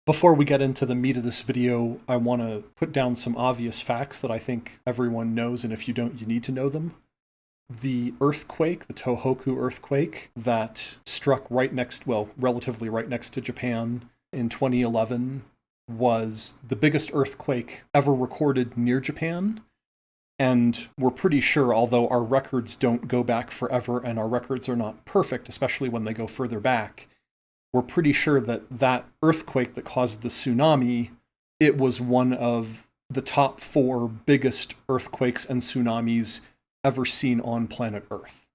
Before we get into the meat of this video, I want to put down some obvious facts that I think everyone knows, and if you don't, you need to know them. The earthquake, the Tohoku earthquake that struck relatively right next to Japan in 2011, was the biggest earthquake ever recorded near Japan. And we're pretty sure, although our records don't go back forever and our records are not perfect, especially when they go further back, we're pretty sure that that earthquake that caused the tsunami, it was one of the top 4 biggest earthquakes and tsunamis ever seen on planet Earth.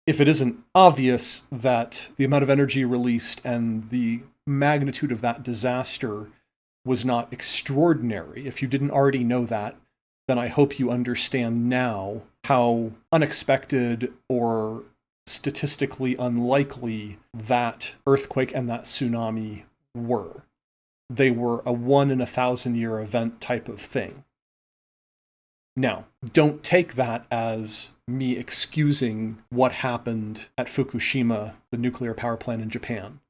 If it isn't obvious that the amount of energy released and the magnitude of that disaster was not extraordinary, if you didn't already know that, then I hope you understand now how unexpected or statistically unlikely that earthquake and that tsunami were. They were a 1 in 1,000 year event type of thing. Now, don't take that as me excusing what happened at Fukushima, the nuclear power plant in Japan.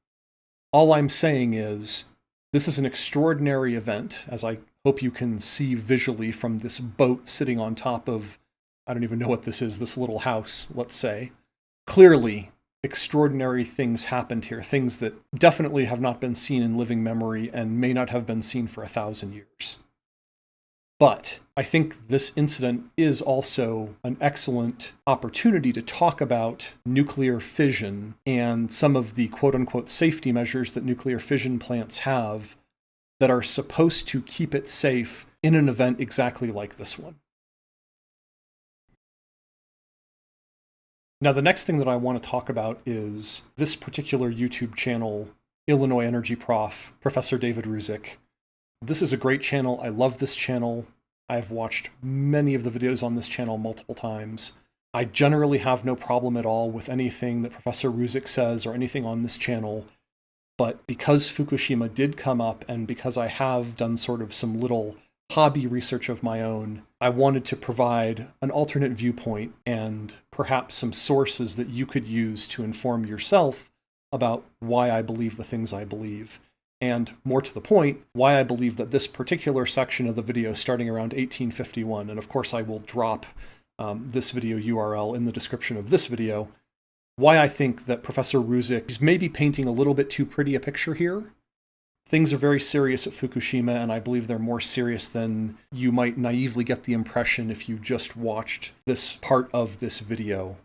All I'm saying is, this is an extraordinary event, as I hope you can see visually from this boat sitting on top of, I don't even know what this is, this little house, let's say. Clearly, extraordinary things happened here, things that definitely have not been seen in living memory and may not have been seen for 1,000 years. But I think this incident is also an excellent opportunity to talk about nuclear fission and some of the quote-unquote safety measures that nuclear fission plants have that are supposed to keep it safe in an event exactly like this one. Now, the next thing that I want to talk about is this particular YouTube channel, Illinois Energy Prof, Professor David Ruzick. This is a great channel. I love this channel. I've watched many of the videos on this channel multiple times. I generally have no problem at all with anything that Professor Ruzick says or anything on this channel. But because Fukushima did come up, and because I have done sort of some little hobby research of my own, I wanted to provide an alternate viewpoint and perhaps some sources that you could use to inform yourself about why I believe the things I believe. And more to the point, why I believe that this particular section of the video starting around 1851, and of course I will drop this video URL in the description of this video, why I think that Professor Ruzick is maybe painting a little bit too pretty a picture here. Things are very serious at Fukushima, and I believe they're more serious than you might naively get the impression if you just watched this part of this video.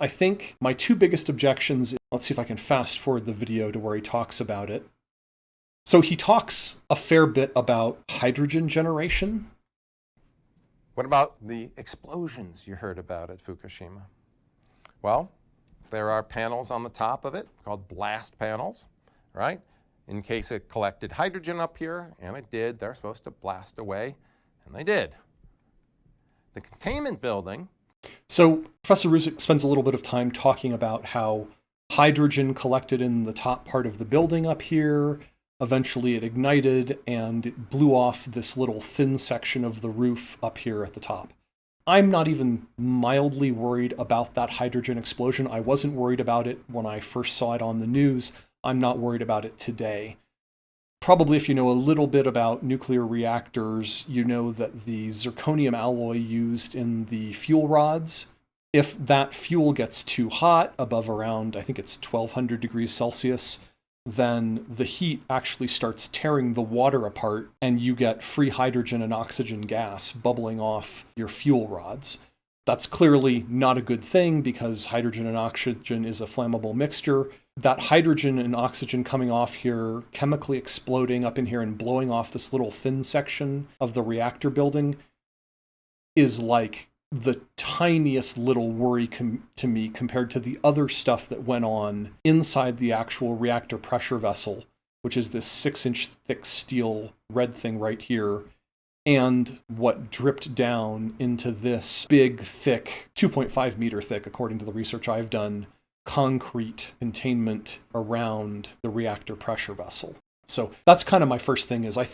I think my 2 biggest objections, let's see if I can fast forward the video to where he talks about it. So he talks a fair bit about hydrogen generation. What about the explosions you heard about at Fukushima? Well, there are panels on the top of it called blast panels, right? In case it collected hydrogen up here, and it did, they're supposed to blast away, and they did. The containment building. So Professor Ruzick spends a little bit of time talking about how hydrogen collected in the top part of the building up here, eventually it ignited and it blew off this little thin section of the roof up here at the top. I'm not even mildly worried about that hydrogen explosion. I wasn't worried about it when I first saw it on the news. I'm not worried about it today. Probably if you know a little bit about nuclear reactors, you know that the zirconium alloy used in the fuel rods, if that fuel gets too hot, above around, I think it's 1200 degrees Celsius, then the heat actually starts tearing the water apart and you get free hydrogen and oxygen gas bubbling off your fuel rods. That's clearly not a good thing because hydrogen and oxygen is a flammable mixture. That hydrogen and oxygen coming off here, chemically exploding up in here and blowing off this little thin section of the reactor building is like the tiniest little worry to me compared to the other stuff that went on inside the actual reactor pressure vessel, which is this 6-inch thick steel red thing right here, and what dripped down into this big, thick, 2.5 meter thick, according to the research I've done, concrete containment around the reactor pressure vessel. So that's kind of my first thing is I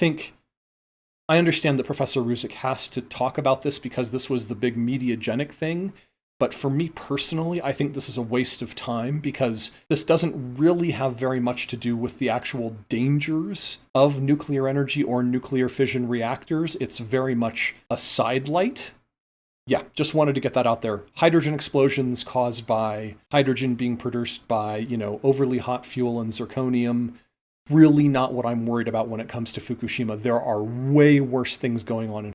understand that Professor Ruzick has to talk about this because this was the big mediagenic thing, But for me personally, I think this is a waste of time because this doesn't really have very much to do with the actual dangers of nuclear energy or nuclear fission reactors. It's very much a sidelight. Yeah, just wanted to get that out there. Hydrogen explosions caused by hydrogen being produced by, overly hot fuel and zirconium. Really not what I'm worried about when it comes to Fukushima. There are way worse things going on.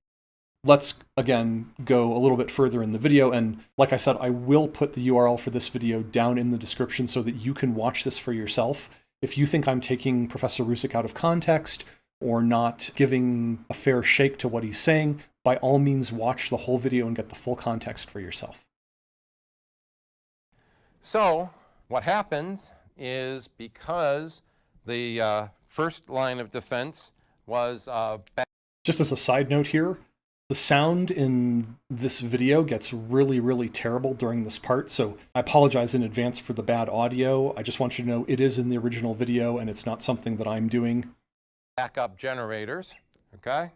Let's, again, go a little bit further in the video. And like I said, I will put the URL for this video down in the description so that you can watch this for yourself. If you think I'm taking Professor Rusick out of context or not giving a fair shake to what he's saying, by all means, watch the whole video and get the full context for yourself. So what happens is because the first line of defense was... Just as a side note here, the sound in this video gets really, really terrible during this part, so I apologize in advance for the bad audio. I just want you to know it is in the original video and it's not something that I'm doing. Backup generators, okay?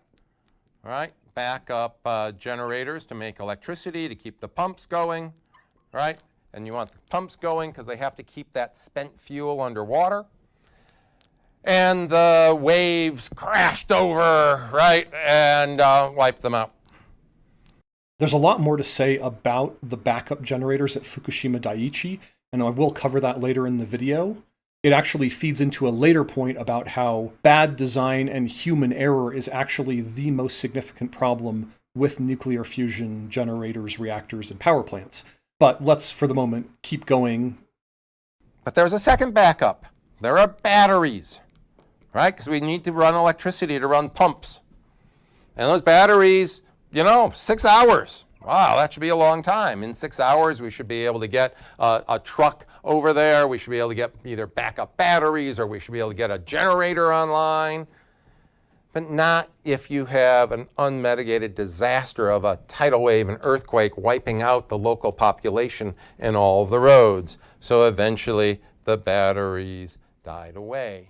All right, backup generators to make electricity, to keep the pumps going, right? And you want the pumps going because they have to keep that spent fuel underwater. And the waves crashed over, right, and wiped them out. There's a lot more to say about the backup generators at Fukushima Daiichi, and I will cover that later in the video. It actually feeds into a later point about how bad design and human error is actually the most significant problem with nuclear fusion generators, reactors, and power plants. But let's, for the moment, keep going. But there's a second backup. There are batteries. Right? Because we need to run electricity to run pumps. And those batteries, 6 hours. Wow, that should be a long time. In 6 hours, we should be able to get a truck over there. We should be able to get either backup batteries or we should be able to get a generator online. But not if you have an unmitigated disaster of a tidal wave, an earthquake wiping out the local population and all of the roads. So eventually, the batteries died away.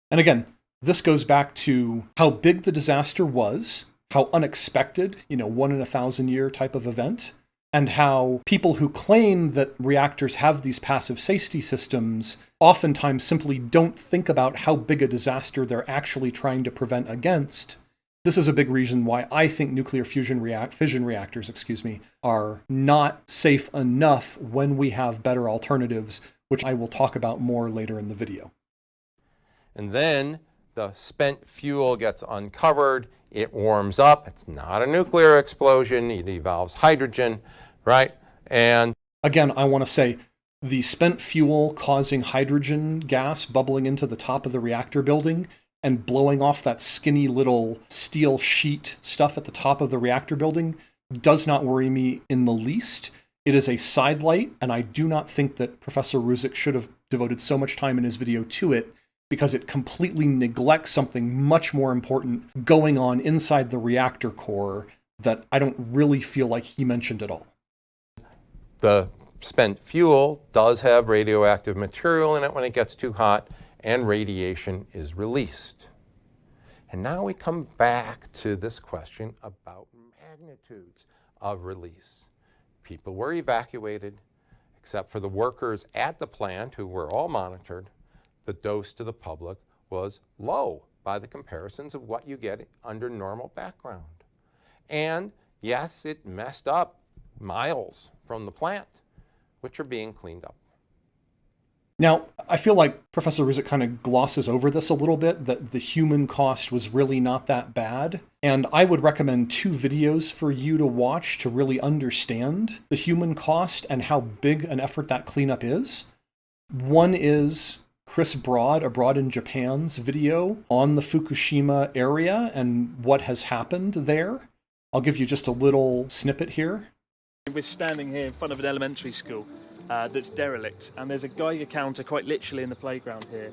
And again, this goes back to how big the disaster was, how unexpected, 1 in a 1,000-year type of event, and how people who claim that reactors have these passive safety systems oftentimes simply don't think about how big a disaster they're actually trying to prevent against. This is a big reason why I think nuclear fission reactors, are not safe enough when we have better alternatives, which I will talk about more later in the video. And then the spent fuel gets uncovered, it warms up, it's not a nuclear explosion, it evolves hydrogen, right? And again, I want to say the spent fuel causing hydrogen gas bubbling into the top of the reactor building and blowing off that skinny little steel sheet stuff at the top of the reactor building does not worry me in the least. It is a sidelight, and I do not think that Professor Rusick should have devoted so much time in his video to it, because it completely neglects something much more important going on inside the reactor core that I don't really feel like he mentioned at all. The spent fuel does have radioactive material in it when it gets too hot, and radiation is released. And now we come back to this question about magnitudes of release. People were evacuated, except for the workers at the plant who were all monitored. The dose to the public was low by the comparisons of what you get under normal background. And yes, it messed up miles from the plant, which are being cleaned up. Now, I feel like Professor Rusick kind of glosses over this a little bit, that the human cost was really not that bad. And I would recommend 2 videos for you to watch to really understand the human cost and how big an effort that cleanup is. One is Chris Broad, Abroad in Japan's video on the Fukushima area and what has happened there. I'll give you just a little snippet here. We're standing here in front of an elementary school that's derelict, and there's a Geiger counter quite literally in the playground here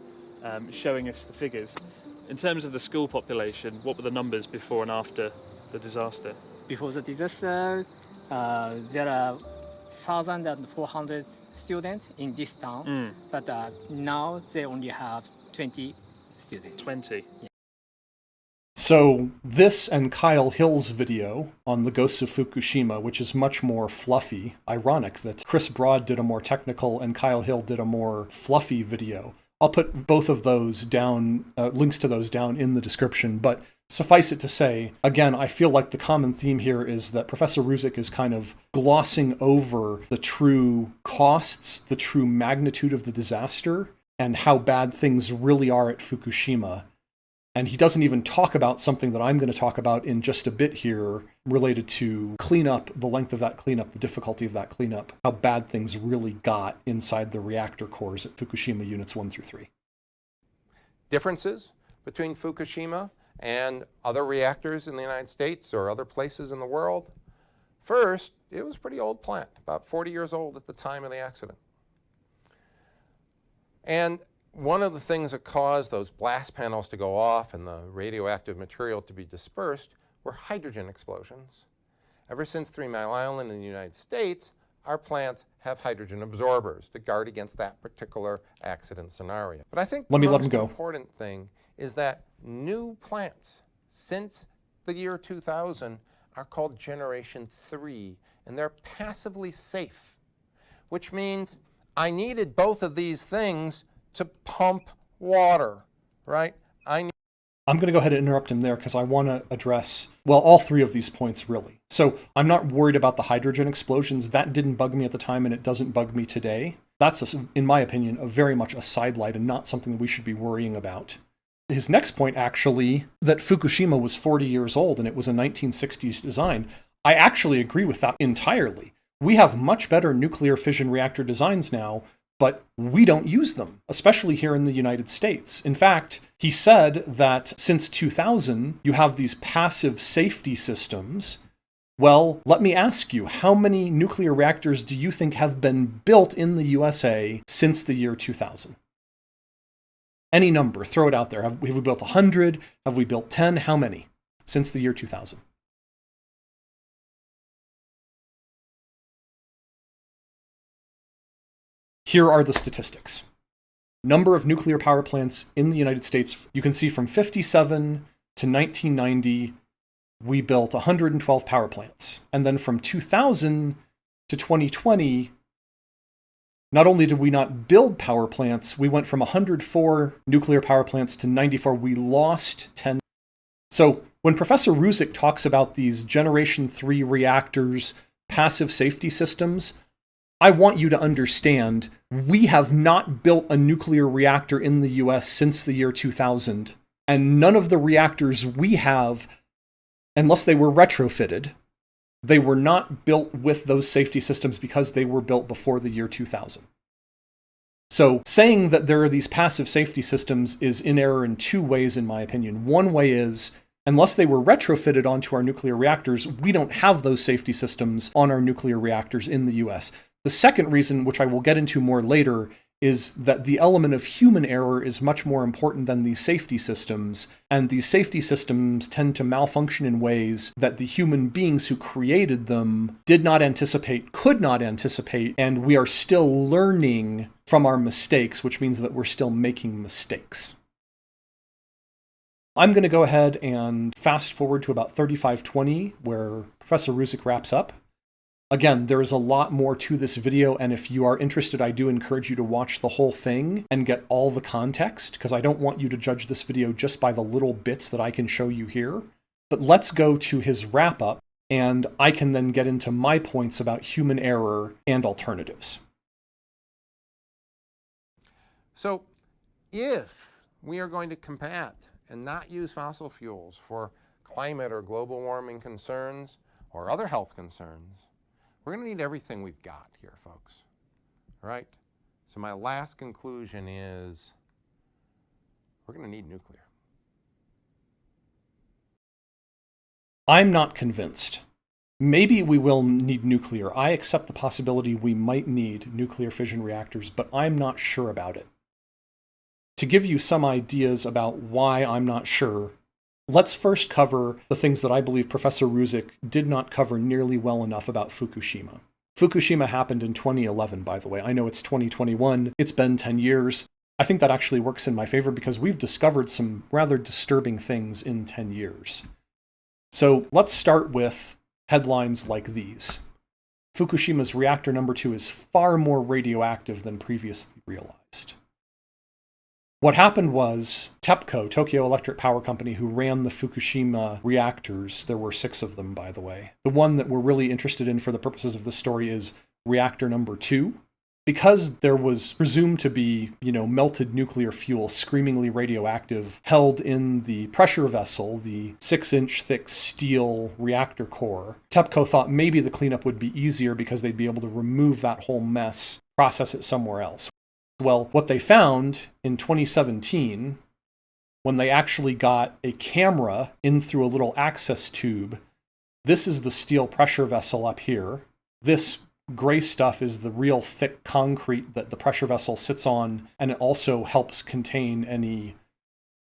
showing us the figures. In terms of the school population, what were the numbers before and after the disaster? Before the disaster, there are 1,400 students in this town, but now they only have 20 students. 20? Yeah. So this and Kyle Hill's video on the ghosts of Fukushima, which is much more fluffy, ironic that Chris Broad did a more technical and Kyle Hill did a more fluffy video. I'll put both of those down, links to those down in the description, but suffice it to say, again, I feel like the common theme here is that Professor Ruzic is kind of glossing over the true costs, the true magnitude of the disaster, and how bad things really are at Fukushima. And he doesn't even talk about something that I'm going to talk about in just a bit here related to cleanup, the length of that cleanup, the difficulty of that cleanup, how bad things really got inside the reactor cores at Fukushima units 1 through 3. Differences between Fukushima and other reactors in the United States or other places in the world? First, it was a pretty old plant, about 40 years old at the time of the accident. And one of the things that caused those blast panels to go off and the radioactive material to be dispersed were hydrogen explosions. Ever since 3 Mile Island in the United States, our plants have hydrogen absorbers to guard against that particular accident scenario. But I think the most important thing is that new plants since the year 2000 are called Generation 3, and they're passively safe, which means I needed both of these things to pump water, right? I'm going to go ahead and interrupt him there because I want to address, well, all three of these points, really. So I'm not worried about the hydrogen explosions. That didn't bug me at the time, and it doesn't bug me today. That's, in my opinion, very much a sidelight and not something we should be worrying about. His next point, actually, that Fukushima was 40 years old and it was a 1960s design, I actually agree with that entirely. We have much better nuclear fission reactor designs now, but we don't use them, especially here in the United States. In fact, he said that since 2000, you have these passive safety systems. Well, let me ask you, how many nuclear reactors do you think have been built in the USA since the year 2000? Any number, throw it out there. Have we built 100? Have we built 10? How many since the year 2000? Here are the statistics. Number of nuclear power plants in the United States, you can see from 57 to 1990, we built 112 power plants. And then from 2000 to 2020, not only did we not build power plants, we went from 104 nuclear power plants to 94. We lost 10. So when Professor Ruzic talks about these Generation 3 reactors, passive safety systems, I want you to understand, we have not built a nuclear reactor in the US since the year 2000, and none of the reactors we have, unless they were retrofitted, they were not built with those safety systems because they were built before the year 2000. So saying that there are these passive safety systems is in error in two ways, in my opinion. One way is, unless they were retrofitted onto our nuclear reactors, we don't have those safety systems on our nuclear reactors in the US. The second reason, which I will get into more later, is that the element of human error is much more important than these safety systems, and these safety systems tend to malfunction in ways that the human beings who created them did not anticipate, could not anticipate, and we are still learning from our mistakes, which means that we're still making mistakes. I'm going to go ahead and fast forward to about 3520, where Professor Ruzic wraps up. Again, there is a lot more to this video, and if you are interested, I do encourage you to watch the whole thing and get all the context, because I don't want you to judge this video just by the little bits that I can show you here. But let's go to his wrap-up, and I can then get into my points about human error and alternatives. So, if we are going to combat and not use fossil fuels for climate or global warming concerns or other health concerns, we're going to need everything we've got here, folks. All right? So my last conclusion is we're going to need nuclear. I'm not convinced. Maybe we will need nuclear. I accept the possibility we might need nuclear fission reactors, but I'm not sure about it. To give you some ideas about why I'm not sure, let's first cover the things that I believe Professor Ruzic did not cover nearly well enough about Fukushima. Fukushima happened in 2011, by the way. I know it's 2021. It's been 10 years. I think that actually works in my favor because we've discovered some rather disturbing things in 10 years. So let's start with headlines like these. Fukushima's reactor number 2 is far more radioactive than previously realized. What happened was TEPCO, Tokyo Electric Power Company, who ran the Fukushima reactors, there were 6 of them, by the way. The one that we're really interested in for the purposes of this story is reactor number 2. Because there was presumed to be, melted nuclear fuel, screamingly radioactive, held in the pressure vessel, the 6-inch thick steel reactor core, TEPCO thought maybe the cleanup would be easier because they'd be able to remove that whole mess, process it somewhere else. Well, what they found in 2017, when they actually got a camera in through a little access tube, this is the steel pressure vessel up here. This gray stuff is the real thick concrete that the pressure vessel sits on, and it also helps contain any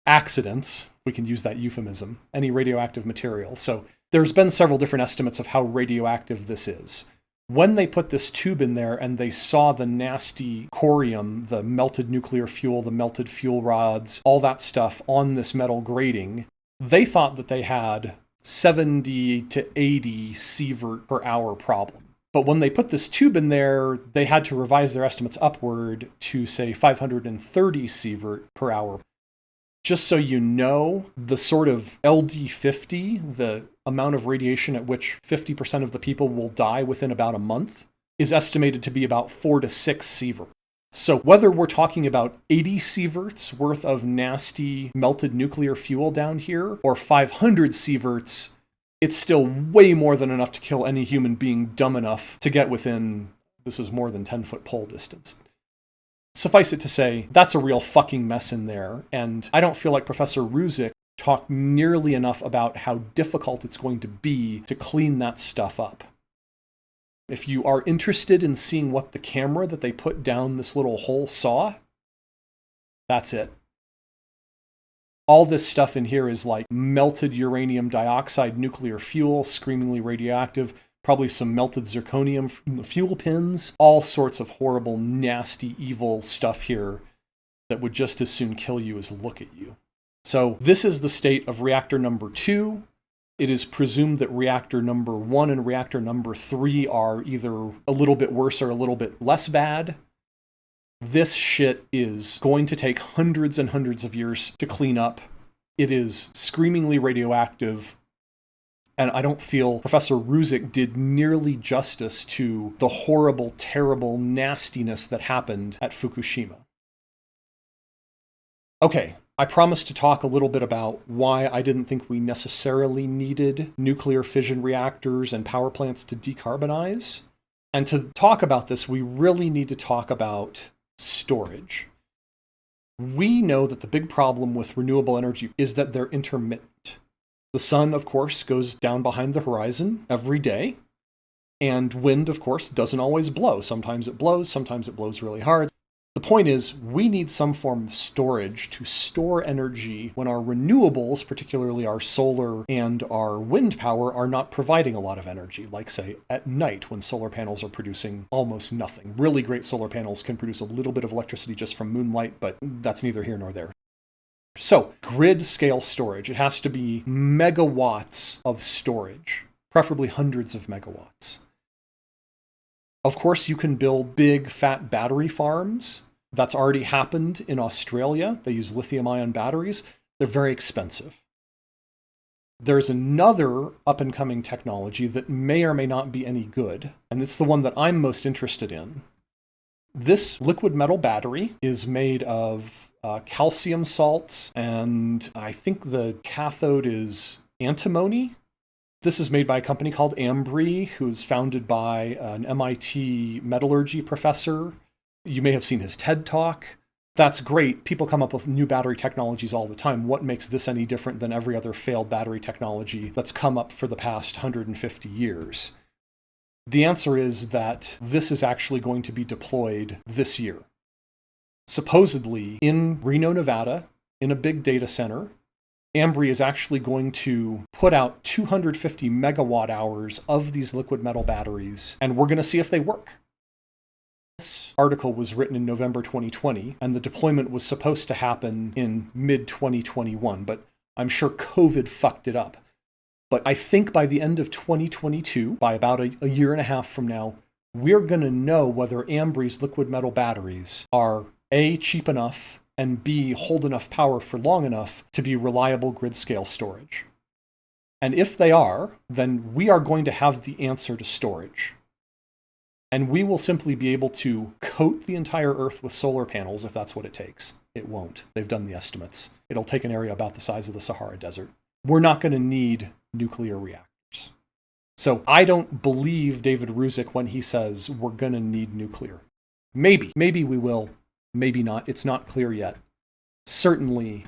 accidents, if we can use that euphemism, any radioactive material. So there's been several different estimates of how radioactive this is. When they put this tube in there and they saw the nasty corium, the melted nuclear fuel, the melted fuel rods, all that stuff on this metal grating, they thought that they had 70 to 80 sievert per hour problem. But when they put this tube in there, they had to revise their estimates upward to, say, 530 sievert per hour. Just so you know, the sort of LD50, the amount of radiation at which 50% of the people will die within about a month, is estimated to be about 4 to 6 sievert. So whether we're talking about 80 sieverts worth of nasty melted nuclear fuel down here, or 500 sieverts, it's still way more than enough to kill any human being dumb enough to get within, this is more than 10-foot pole distance. Suffice it to say, that's a real fucking mess in there, and I don't feel like Professor Ruzic talked nearly enough about how difficult it's going to be to clean that stuff up. If you are interested in seeing what the camera that they put down this little hole saw, that's it. All this stuff in here is like melted uranium dioxide nuclear fuel, screamingly radioactive, probably some melted zirconium from the fuel pins, all sorts of horrible, nasty, evil stuff here that would just as soon kill you as look at you. So this is the state of reactor number 2. It is presumed that reactor number 1 and reactor number 3 are either a little bit worse or a little bit less bad. This shit is going to take hundreds and hundreds of years to clean up. It is screamingly radioactive, and I don't feel Professor Ruzic did nearly justice to the horrible, terrible nastiness that happened at Fukushima. Okay, I promised to talk a little bit about why I didn't think we necessarily needed nuclear fission reactors and power plants to decarbonize. And to talk about this, we really need to talk about storage. We know that the big problem with renewable energy is that they're intermittent. The sun, of course, goes down behind the horizon every day, and wind, of course, doesn't always blow. Sometimes it blows really hard. The point is, we need some form of storage to store energy when our renewables, particularly our solar and our wind power, are not providing a lot of energy, like, say, at night when solar panels are producing almost nothing. Really great solar panels can produce a little bit of electricity just from moonlight, but that's neither here nor there. So, grid-scale storage. It has to be megawatts of storage, preferably hundreds of megawatts. Of course, you can build big, fat battery farms. That's already happened in Australia. They use lithium-ion batteries. They're very expensive. There's another up-and-coming technology that may or may not be any good, and it's the one that I'm most interested in. This liquid metal battery is made of calcium salts, and I think the cathode is antimony. This is made by a company called Ambri, who is founded by an MIT metallurgy professor. You may have seen his TED Talk. That's great. People come up with new battery technologies all the time. What makes this any different than every other failed battery technology that's come up for the past 150 years? The answer is that this is actually going to be deployed this year. Supposedly, in Reno, Nevada, in a big data center, Ambri is actually going to put out 250 megawatt hours of these liquid metal batteries, and we're going to see if they work. This article was written in November 2020, and the deployment was supposed to happen in mid-2021, but I'm sure COVID fucked it up. But I think by the end of 2022, by about a year and a half from now, we're going to know whether Ambree's liquid metal batteries are A, cheap enough, and B, hold enough power for long enough to be reliable grid-scale storage. And if they are, then we are going to have the answer to storage. And we will simply be able to coat the entire Earth with solar panels if that's what it takes. It won't. They've done the estimates. It'll take an area about the size of the Sahara Desert. We're not going to need nuclear reactors. So I don't believe David Ruzick when he says we're going to need nuclear. Maybe we will, maybe not. It's not clear yet. Certainly,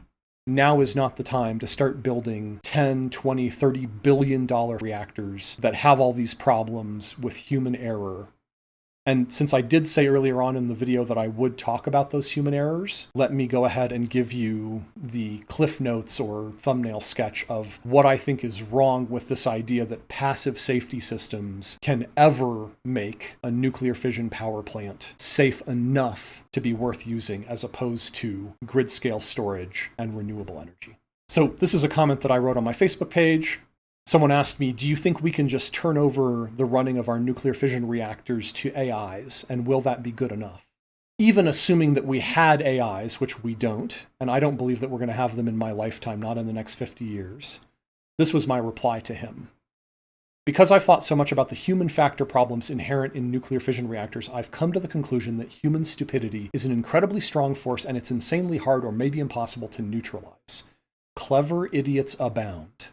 now is not the time to start building 10, 20, $30 billion reactors that have all these problems with human error. And since I did say earlier on in the video that I would talk about those human errors, let me go ahead and give you the cliff notes or thumbnail sketch of what I think is wrong with this idea that passive safety systems can ever make a nuclear fission power plant safe enough to be worth using as opposed to grid-scale storage and renewable energy. So this is a comment that I wrote on my Facebook page. Someone asked me, do you think we can just turn over the running of our nuclear fission reactors to AIs, and will that be good enough? Even assuming that we had AIs, which we don't, and I don't believe that we're going to have them in my lifetime, not in the next 50 years, this was my reply to him. Because I've thought so much about the human factor problems inherent in nuclear fission reactors, I've come to the conclusion that human stupidity is an incredibly strong force and it's insanely hard or maybe impossible to neutralize. Clever idiots abound.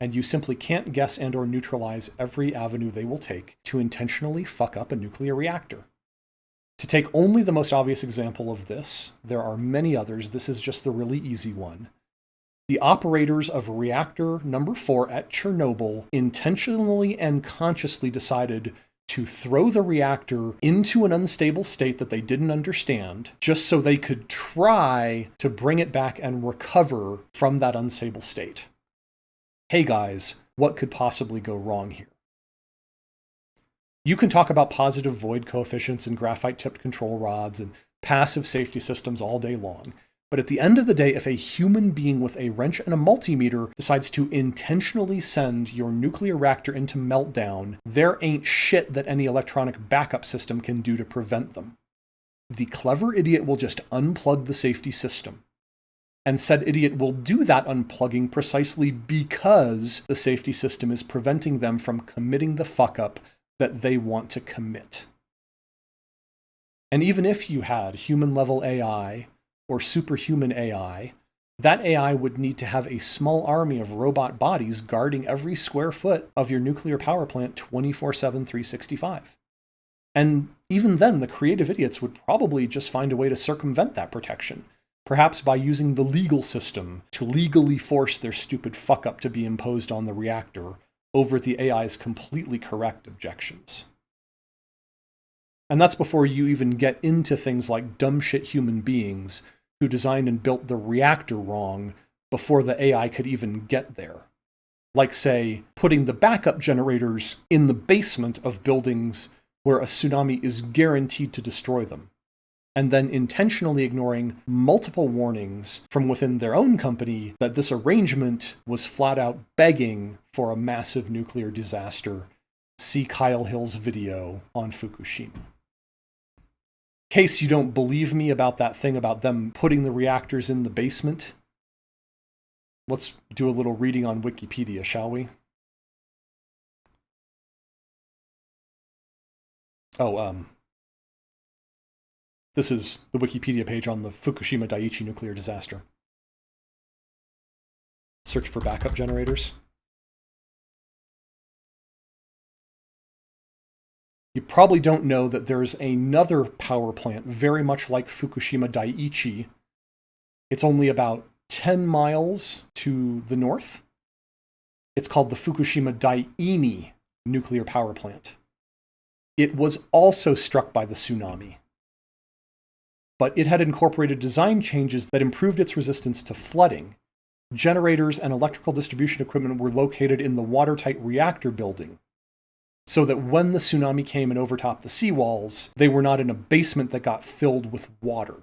And you simply can't guess and or neutralize every avenue they will take to intentionally fuck up a nuclear reactor. To take only the most obvious example of this, there are many others, this is just the really easy one. The operators of reactor number 4 at Chernobyl intentionally and consciously decided to throw the reactor into an unstable state that they didn't understand, just so they could try to bring it back and recover from that unstable state. Hey guys, what could possibly go wrong here? You can talk about positive void coefficients and graphite-tipped control rods and passive safety systems all day long, but at the end of the day, if a human being with a wrench and a multimeter decides to intentionally send your nuclear reactor into meltdown, there ain't shit that any electronic backup system can do to prevent them. The clever idiot will just unplug the safety system. And said idiot will do that unplugging precisely because the safety system is preventing them from committing the fuck up that they want to commit. And even if you had human-level AI or superhuman AI, that AI would need to have a small army of robot bodies guarding every square foot of your nuclear power plant 24/7, 365. And even then, the creative idiots would probably just find a way to circumvent that protection. Perhaps by using the legal system to legally force their stupid fuck-up to be imposed on the reactor over the AI's completely correct objections. And that's before you even get into things like dumb shit human beings who designed and built the reactor wrong before the AI could even get there. Like, say, putting the backup generators in the basement of buildings where a tsunami is guaranteed to destroy them, and then intentionally ignoring multiple warnings from within their own company that this arrangement was flat out begging for a massive nuclear disaster. See Kyle Hill's video on Fukushima. In case you don't believe me about that thing about them putting the reactors in the basement, let's do a little reading on Wikipedia, shall we? This is the Wikipedia page on the Fukushima Daiichi nuclear disaster. Search for backup generators. You probably don't know that there's another power plant very much like Fukushima Daiichi. It's only about 10 miles to the north. It's called the Fukushima Daini nuclear power plant. It was also struck by the tsunami, but it had incorporated design changes that improved its resistance to flooding. Generators and electrical distribution equipment were located in the watertight reactor building. so that when the tsunami came and overtopped the seawalls, they were not in a basement that got filled with water.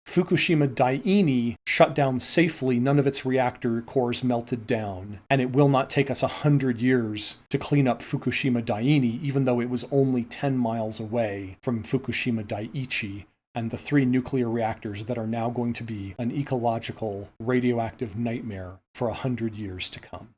Fukushima Daiichi shut down safely, none of its reactor cores melted down, and it will not take us 100 years to clean up Fukushima Daiichi, even though it was only 10 miles away from Fukushima Daiichi and the 3 nuclear reactors that are now going to be an ecological radioactive nightmare for 100 years to come.